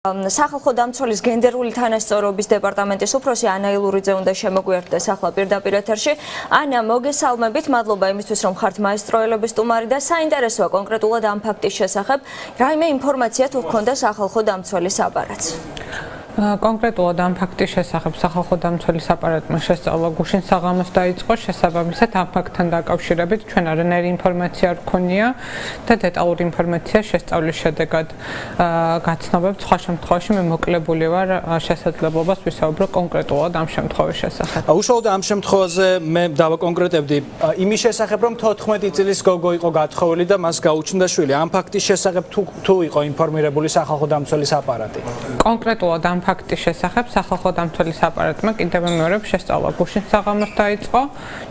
სახალხო დამცველის გენდერული თანასწორობის დეპარტამენტის უფროსი ანა ილურიძე უნდა შემოგვიერთდეს ახლა პირდაპირ ეთერში. ანა, მოგესალმებით, მადლობა იმისთვის, რომ ხართ მაესტროელობის სტუმარი და საინტერესოა კონკრეტულად ამ ფაქტის შესახებ. რაიმე ინფორმაცია თუ გქონდა სახალხო დამცველის აპარატს? Კონკრეტულად ამ ფაქტის შესახებ სახალხო დამცველის აპარტმა შესწავლა გუშინ საღამოს დაიწყო, შესაბამისად ამ ფაქტთან დაკავშირებით ჩვენ არანაირი ინფორმაცია არ გქონია და დეტალური ინფორმაცია შესწავლის შედეგად გაცნობებ. სხვა შემთხვევაში მე მოკლებული ვარ შესაძლებლობას ვისაუბრო კონკრეტულად ამ შემთხვევის შესახებ. უშუალოდ ამ შემთხვევაზე მე დავაკონკრეტებდი იმის შესახებ, რომ 14 წლის გოგო იყო გათხოვილი და მას გაუჩნდა შვილი. ამ ფაქტის შესახებ თუ იყო ინფორმირებული სახალხო დამცველის აპარატი? კონკრეტულად ამ ფაქტის შესახებ სახალხო დამცველის აპარტმა კიდევ მეორე შესწავლა გუშინ საღამოს დაიწყო.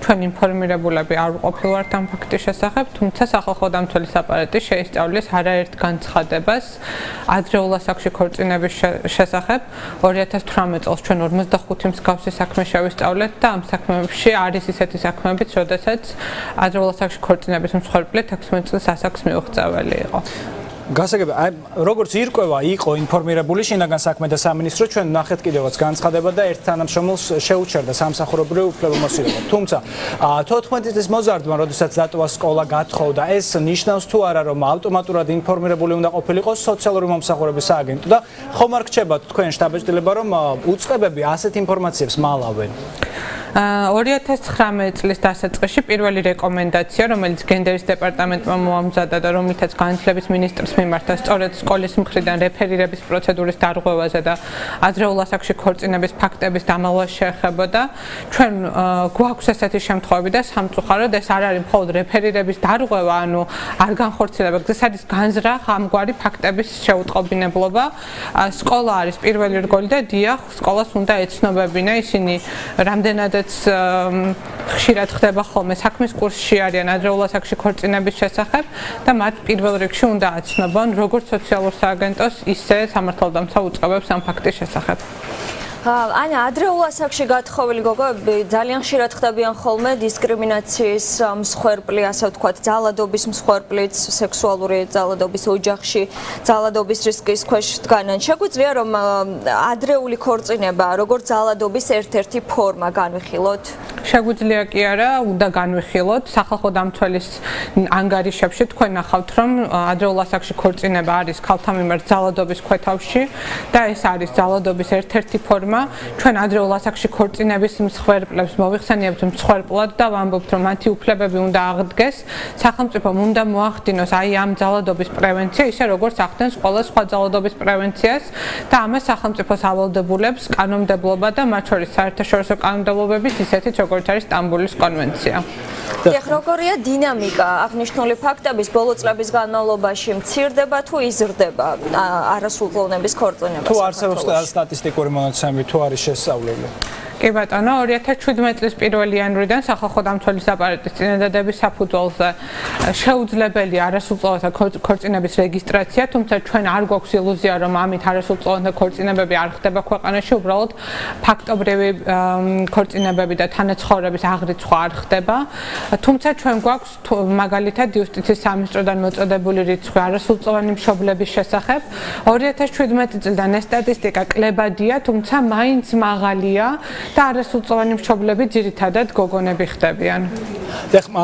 ჩვენ ინფორმირებულები არ ვყოფილვართ ამ ფაქტის შესახებ, თუმცა სახალხო დამცველის აპარტი შეისწავლის არაერთ განცხადებას ადრეულ ასაკში ქორწინების შესახებ. 2018 წელს ჩვენ 45 მსგავსი საქმე შევისწავლეთ და ამ საქმეებში არის ისეთი საქმეებიც, როდესაც ადრეულ ასაკში ქორწინების მსხვერპლი 16 წლის ასაკს მიუღწეველი იყო. გასაგებია, როგორც ირკვევა იყო ინფორმირებული შინაგან საქმეთა სამინისტრო, ჩვენ ნახეთ კიდევაც განცხადება და ერთ თანამშრომელს შეუჩერდა სამსახურებრივი უფლებამოსილება. თუმცა 14 წლის მოზარდმა, როდესაც დატოვა სკოლა, გათხოვდა, ეს ნიშნავს თუ არა, რომ ავტომატურად ინფორმირებული უნდა ყოფილიყო სოციალური მომსახურების სააგენტო და ხომ არ რჩებათ თქვენ შტაბ-ბიჭდილება, რომ უწყებები ასეთ ინფორმაციებს მალავენ? 2019 წლის დასაწყისში პირველი რეკომენდაცია, რომელიც გენდერის დეპარტამენტმა მოამზადა და რომლითაც განათლების მინისტრს მიმართა სწორედ სკოლის მხრიდან რეფერირების პროცედურის დარღვევაზე და ადრეულ ასაკში ქორწინების ფაქტების დამალვას შეეხებოდა. ჩვენ გვაქვს ესეთი შემთხვევები და სამწუხაროდ ეს არ არის მხოლოდ რეფერირების დარღვევა, ანუ არ განხორციელება, ეს არის განზრახ ამგვარი ფაქტების შეუტყობინებლობა. სკოლა არის პირველი რგოლი და დიახ, სკოლას უნდა ეცნობებინა ისინი რამდენადაც ხშირად ხდება ხოლმე საქმის კურსში არიან ადრეულ ასაკში ქორწინების შესახებ და მათ პირველ რიგში უნდა აცნობონ როგორც სოციალურ სააგენტოს, ისე სამართალდამცავ უწყებებს ამ ფაქტის შესახებ. ანა, ადრეულ ასაკში გათხოვილი გოგოები ძალიან ხშირად ხდებიან ხოლმე დისკრიმინაციის მსხვერპლი, ასე ვთქვათ, ძალადობის მსხვერპლიც, სექსუალური ძალადობის ოჯახში, ძალადობის რისკის ქვეშ დგანან. შეგვიძლია რომ ადრეული ქორწინება როგორც ძალადობის ერთ-ერთი ფორმა განვიხილოთ? შეგვიძლია კი არა, უნდა განვიხილოთ. სახალხო დამცველის ანგარიშებში თქვენ ნახავთ, რომ ადრეულ ასაკში ქორწინება არის ქალთა მიმართ ძალადობის ქვეთავში და ეს არის ძალადობის ერთ-ერთი ფორმა. ჩვენ ადრეულ ასაკში ქორწინების მსხვერპლებს მოვიხსენიებთ მსხვერპლად და ვამბობთ, რომ მათი უფლებები უნდა აღდგეს. სახელმწიფომ უნდა მოახდინოს აი ამ ძალადობის პრევენცია, ისე როგორც ახდენს ყველა სხვა ძალადობის პრევენციას და ამას სახელმწიფოს ავალდებულებს კანონმდებლობა და მათ შორის საერთაშორისო კანონმდებლობების ისეთიც, როგორც არის სტამბოლის კონვენცია. ეხ, როგორია დინამიკა აღნიშნული ფაქტების ბოლო წლების განმავლობაში მცირდება თუ იზრდება არასრულწლოვნების ქორწინებას? თუ არსებობს სტატისტიკური მონაცემები, თუ არის შესწავლილი? კი ბატონო, 2017 წლის 1 იანვრიდან სახალხო დამცველის აპარატის წინადადების საფუძველზე შეუძლებელია არასრულწლოვანთა ქორწინების რეგისტრაცია, თუმცა ჩვენ არ გვაქვს ილუზია, რომ ამით არასრულწლოვანთა ქორწინებები არ ხდება ქვეყანაში, უბრალოდ ფაქტობრივი ქორწინებები და თანაცხოვრების აღრიცხვა არ ხდება. თუმცა ჩვენ გვაქვს მაგალითად იუსტიციის სამინისტროდან მოწოდებული რიცხვი არასრულწლოვანი მშობლების შესახებ. 2017 წლიდან ეს სტატისტიკა კლებადია, თუმცა მაინც მაღალია. და არასრულწლოვანი მშობლები ძირითადად გოგონები ხდებიან.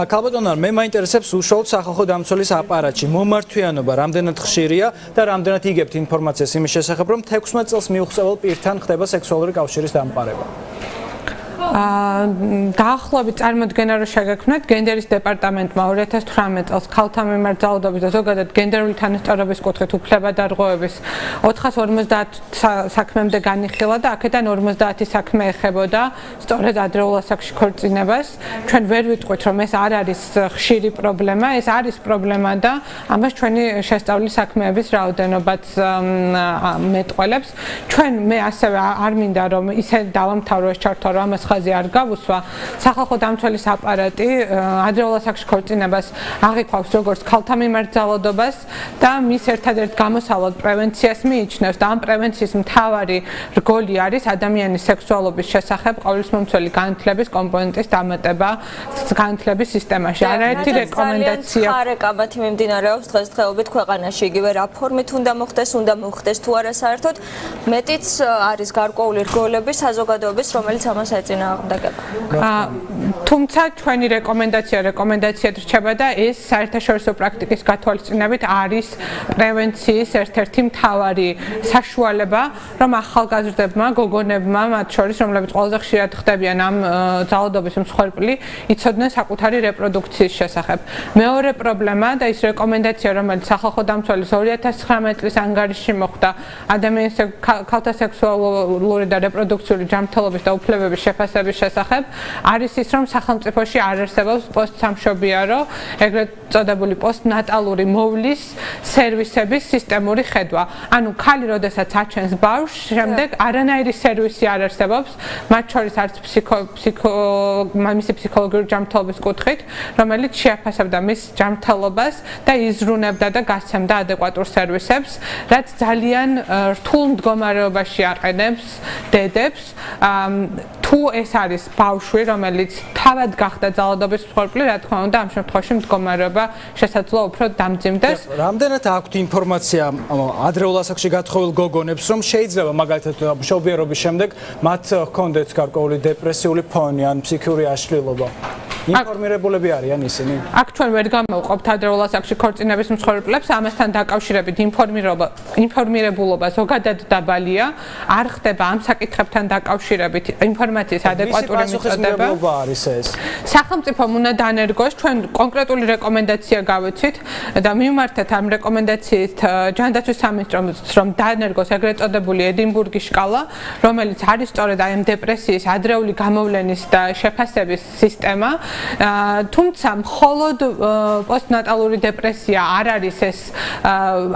ქალბატონო, მე მაინტერესებს უშუალოდ სახალხო დამცველის აპარატში მომართვიანობა რამდენად ხშირია და რამდენად იგებთ ინფორმაციას იმის შესახებ, რომ 16 წელს მიუღწევალ პირთან ხდება სექსუალური კავშირის დამყარება? დაახლოებით წარმოდგენა რომ შეგექმნათ, გენდერის დეპარტამენტმა 2018 წელს ქალთა მიმართ ძალადობის და ზოგადად გენდერული თანასწორობის კუთხით უფლებადარღვევების 450 საქმემდე განიხილა და აქედან 50 საქმე ეხებოდა სწორედ ადრეულ ასაკში ქორწინებას. ჩვენ ვერ ვიტყვით, რომ ეს არ არის ხშირი პრობლემა, ეს არის პრობლემა და ამას ჩვენი შესწავლის საქმეების რაოდენობაც მეტყველებს. მე ასევე არ მინდა რომ ისე დავამთავრო ეს ჩართვა, რომ ამას კითხვაზე არ გავუსვა, სახალხო დამცველის აპარატი ადრეულ ასაკში ქორწინებას აღიქვავს როგორც ქალთა მიმართ ძალადობას და მის ერთადერთ გამოსავალ პრევენციას მიიჩნევს და ამ პრევენციის მთავარი რგოლი არის ადამიანის სექსუალობის შესახებ ყოვლისმომცველი განათლების კომპონენტის დამატება განათლების სისტემაში. არაერთი რეკომენდაცია ხარეკაბათი მიმდინარეობს დღესდღეობით ქვეყანაში, იგივე რა ფორმით უნდა მოხდეს, უნდა მოხდეს თუ არა საერთოდ. მეტიც არის გარკვეული რგოლები საზოგადოების, რომელიც ამას ეწინააღმდეგება. თუმცა ჩვენი რეკომენდაციად რჩება და ეს საერთაშორისო პრაქტიკის გათვალისწინებით არის პრევენციის ერთ-ერთი მთავარი საშუალება, რომ ახალგაზრდებმა, გოგონებმა, მათ შორის, რომლებიც ყველაზე ხშირად ხდებიან ამ ძალადობის მსხვერპლი, იცოდნენ საკუთარი რეპროდუქციის შესახებ. მეორე პრობლემა და ის რეკომენდაცია, რომელიც სახალხო დამცველის 2019 წლის ანგარიშში მოხდა ადამიანის ქალთა სექსუალური და რეპროდუქციული ჯანმრთელობის და უფლებების შეფასების შესახებ, არის ის, რომ სახელმწიფოში არ არსებობს პოსტსამშობიარო, ეგრეთ წოდებული პოსტნატალური მოვლის სერვისების სისტემური ხედვა. ანუ ქალი, როდესაც აჩენს ბავშვს, შემდეგ არანაირი სერვისი არ არსებობს, მათ შორის არც მისი ფსიქოლოგიური ჯანმრთელობის კუთხით, რომელიც შეაფასებდა მის ჯანმრთელობას და იზრუნებდა და გასცემდა ადეკვატურ სერვისებს, რაც ძალიან რთულ მდგომარეობაში აყენებს დედებს. თუ ეს არის ბავშვი, რომელიც თავად გახდა ძალადობის მსხვერპლი, რა თქმა უნდა, ამ შემთხვევაში მდგომარეობა შესაძლოა უფრო დამძიმდეს. რამდენად აქვთ ინფორმაცია ადრეულ ასაკში გათხოვილ გოგონებს, რომ შეიძლება მაგალითად მშობიარობის შემდეგ მათ ჰქონდეთ გარკვეული დეპრესიული ფონი ან ფსიქიური აშლილობა? ინფორმირებულები არიან ისინი? აქ ჩვენ ვერ გამოვყოფთ ადრეულ ასაკში ქორწინების მსხვერპლებს, ამასთან დაკავშირებით ინფორმირებულობა ზოგადად დაბალია, არ ხდება ამ საკითხებთან დაკავშირებით ინფორმაციის ადეკვატური მიწოდება. არის ეს? სახელმწიფომ უნდა დანერგოს, ჩვენ კონკრეტული რეკომენდაცია გავეცით და მივმართეთ ამ რეკომენდაციით ჯანდაცვის სამინისტროს, რომ დანერგოს ეგრეთ წოდებული ედინბურგის სკალა, რომელიც არის სწორედ აი ამ დეპრესიის ადრეული გამოვლენის და შეფასების სისტემა. თუმცა მხოლოდ პოსტნატალური დეპრესია არ არის ეს,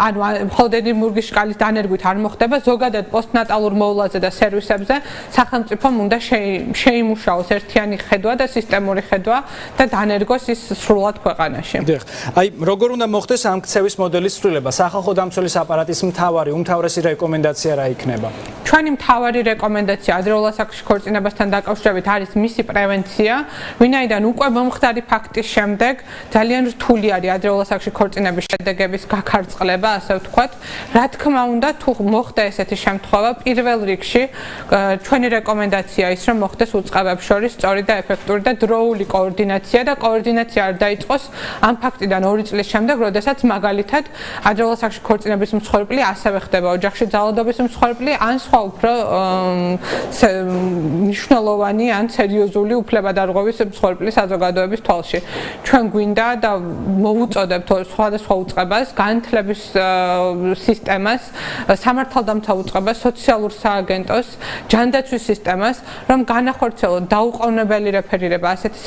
ანუ მხოლოდ ედინბურგის სკალის დანერგვით არ მოხდება, ზოგადად პოსტნატალურ მოვლაზე და სერვისებზე სახელმწიფომ უნდა შეიმუშაოს ერთიანი ხედვა და სისტემური ხედვა და დანერგოს ის სრულად ქვეყანაში. აი, როგორ უნდა მოხდეს ამ ქცევის მოდელის ცვლილება? სახალხო დამცველის აპარატის უმთავრესი რეკომენდაცია რა იქნება? ჩვენი მთავარი რეკომენდაცია ადრეულ ასაკში ქორწინებასთან დაკავშირებით არის მისი პრევენცია, ვინაიდან უკვე მომხდარი ფაქტის შემდეგ ძალიან რთული არის ადრეულ ასაკში ქორწინების შედეგების გაქარწყლება, ასე ვთქვათ. რა თქმა უნდა, თუ მოხდა ესეთი შემთხვევა, პირველ რიგში ჩვენი რეკომენდაცია ის, რომ მოხდეს უწყებებს შორის სწორი და ეფექტური და დროული координация და координация არ დაიწყოს ამ ფაქტიდან 2 წლის შემდეგ, როდესაც მაგალითად ადრეულ ასაკში ქორწინების მსხვერპლი ასევე ხდება ოჯახში ძალადობის მსხვერპლი ან სხვა უფრო მნიშვნელოვანი ან სერიოზული უფლებადარღვევის მსხვერპლი საზოგადოების თვალში. ჩვენ გვინდა და მოვუწოდებთ სხვადასხვა უწყებას, განათლების სისტემას, სამართალდამცავ უწყებას, სოციალურ სააგენტოს, ჯანდაცვის სისტემას, რომ განახორციელოთ დაუყოვნებელი რეფერირება ასეთი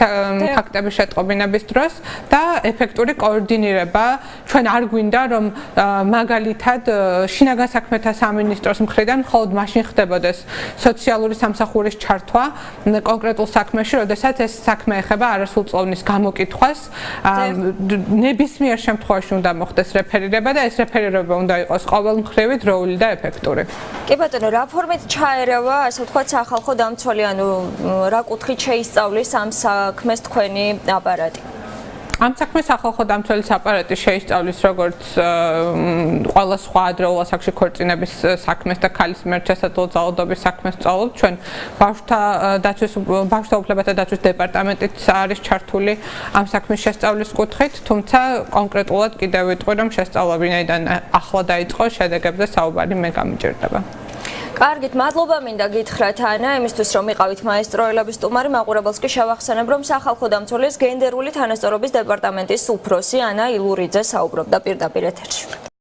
ფაქტების შეტყობინების დროს და ეფექტური კოორდინირება. ჩვენ არ გვინდა, რომ მაგალითად შინაგან საქმეთა სამინისტროს მხრიდან მხოლოდ მაშინ ხდებოდეს სოციალური სამსახურის ჩართვა კონკრეტულ საქმეში, როდესაც ეს საქმე ეხება არასრულწლოვნის გამოკითხვას. ნებისმიერ შემთხვევაში უნდა მოხდეს რეფერირება და ეს რეფერირება უნდა იყოს ყოველმხრივი, დროული და ეფექტური. კი ბატონო, რა ფორმით ჩაერევა, ასე ვთქვათ, სახალხო დამცველი, ანუ რა კუთხით შეისწავლის ამ საქმეს თქვენი აპარატი? ამ საქმეს სახალხო დამცველის აპარატი შეისწავლის როგორც ყველა სხვა ადრეულ ასაკში ქორწინების საქმეს და ქალის მიმართ შესაძლო ძალადობის საქმეს სწავლობთ. ჩვენ ბავშვთა უფლებათა დაცვის დეპარტამენტიც არის ჩართული ამ საქმის შესწავლის კუთხით, თუმცა კონკრეტულად კიდევ ვიტყვი, რომ შესწავლა ვინაიდან ახლა დაიწყო, შედეგებზე საუბარი მე გამიჭირდება. კარგით, მადლობა მინდა გითხრათ ანა, იმისთვის რომ იყავით მაესტროელების სტუმარი, მაყურებელს კი შევახსენებ, რომ სახალხო დამცველის გენდერული თანასწორობის დეპარტამენტის უფროსი ანა ილურიძე საუბრობდა პირდაპირ ეთერში.